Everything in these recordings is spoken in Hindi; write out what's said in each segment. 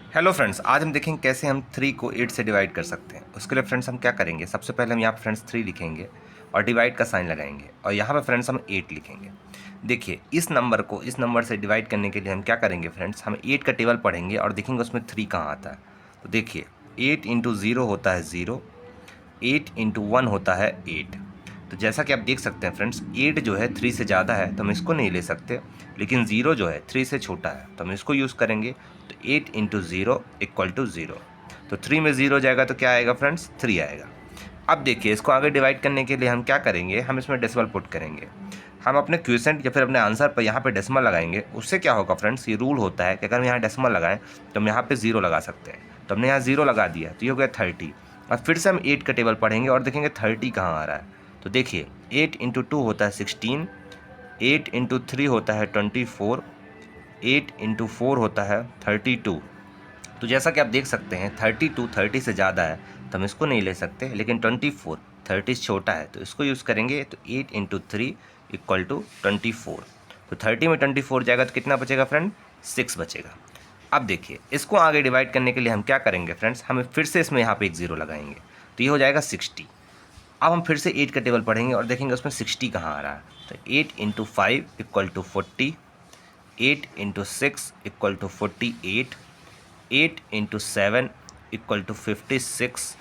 हेलो फ्रेंड्स, आज हम देखेंगे कैसे हम 3 को 8 से डिवाइड कर सकते हैं। उसके लिए फ्रेंड्स हम क्या करेंगे, सबसे पहले हम यहाँ पे फ्रेंड्स 3 लिखेंगे और डिवाइड का साइन लगाएंगे और यहाँ पे फ्रेंड्स हम 8 लिखेंगे। देखिए इस नंबर को इस नंबर से डिवाइड करने के लिए हम क्या करेंगे फ्रेंड्स, हम 8 का टेबल पढ़ेंगे और देखेंगे उसमें 3 कहाँ आता है। तो देखिए 8 इंटू 0 होता है 0, 8 इंटू 1 होता है 8। तो जैसा कि आप देख सकते हैं फ्रेंड्स, 8 जो है 3 से ज़्यादा है तो हम इसको नहीं ले सकते, लेकिन 0 जो है 3 से छोटा है तो हम इसको यूज़ करेंगे। तो 8 इंटू 0 इक्वल टू 0। तो 3 में 0 जाएगा तो क्या आएगा फ्रेंड्स, 3 आएगा। अब देखिए इसको आगे डिवाइड करने के लिए हम क्या करेंगे, हम इसमें डेसिमल पुट करेंगे। हम अपने क्वेश्चन या फिर अपने आंसर पर यहाँ पे डेसिमल लगाएंगे। उससे क्या होगा फ्रेंड्स, ये रूल होता है कि अगर हम यहाँ डेसिमल लगाएं तो हम यहाँ पे 0 लगा सकते हैं। तो हमने यहाँ 0 लगा दिया तो ये हो गया 30। और फिर से हम 8 का टेबल पढ़ेंगे और देखेंगे 30 कहाँ आ रहा है। तो देखिए 8 इंटू 2 होता है 16, 8 इंटू 3 होता है 24, 8 इंटू 4 होता है 32। तो जैसा कि आप देख सकते हैं 32 30 से ज़्यादा है तो हम इसको नहीं ले सकते, लेकिन 24 30 से छोटा है तो इसको यूज़ करेंगे। तो 8 इंटू 3 इक्वल टू 24। तो 30 में 24 जाएगा तो कितना बचेगा फ्रेंड, 6 बचेगा। अब देखिए इसको आगे डिवाइड करने के लिए हम क्या करेंगे फ्रेंड्स, हमें फिर से इसमें यहाँ पे एक 0 लगाएंगे तो ये हो जाएगा 60। अब हम फिर से 8 का टेबल पढ़ेंगे और देखेंगे उसमें 60 कहाँ आ रहा है। तो 8 into 5 equal to 40, 8 into 6 equal to 48, 8 into 7 equal to 56,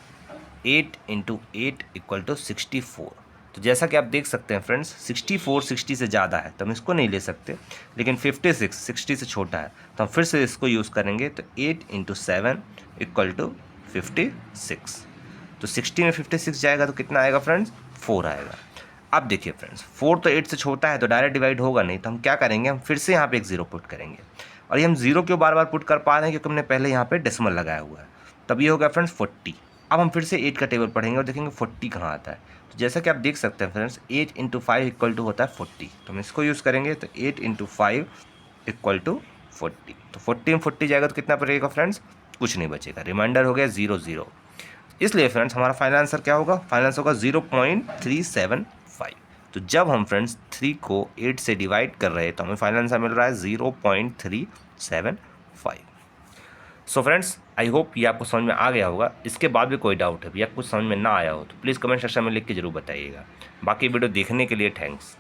8 into 8 equal to 64। तो जैसा कि आप देख सकते हैं फ्रेंड्स, 64 60 से ज़्यादा है तो हम इसको नहीं ले सकते, लेकिन 56 60 से छोटा है तो हम फिर से इसको यूज़ करेंगे। तो 8 इंटू 7 इक्वल टू 56। तो 60 में 56 जाएगा तो कितना आएगा फ्रेंड्स, 4 आएगा। अब देखिए फ्रेंड्स 4 तो 8 से छोटा है तो डायरेक्ट डिवाइड होगा नहीं, तो हम क्या करेंगे, हम फिर से यहाँ पे एक 0 पुट करेंगे। और ये हम 0 क्यों बार बार पुट कर पा रहे हैं, क्योंकि हमने पहले यहाँ पे डेसिमल लगाया हुआ है। तब ये हो गया फ्रेंड्स 40। अब हम फिर से 8 का टेबल पढ़ेंगे और देखेंगे 40 कहाँ आता है। तो जैसा कि आप देख सकते हैं फ्रेंड्स, 8 इंटू 5 इक्वल टू होता है 40, तो हम इसको यूज़ करेंगे। तो 8 इंटू 5 इक्वल टू 40। तो 40 में 40 जाएगा तो कितना बचेगा फ्रेंड्स, कुछ नहीं बचेगा, रिमाइंडर हो गया 0 0। इसलिए फ्रेंड्स हमारा फाइनल आंसर क्या होगा, फाइनल आंसर होगा 0.375। तो जब हम फ्रेंड्स 3 को 8 से डिवाइड कर रहे हैं तो हमें फाइनल आंसर मिल रहा है 0.375। सो फ्रेंड्स आई होप ये आपको समझ में आ गया होगा। इसके बाद भी कोई डाउट है या कुछ समझ में ना आया हो तो प्लीज़ कमेंट सेक्शन में लिख के जरूर बताइएगा। बाकी वीडियो देखने के लिए थैंक्स।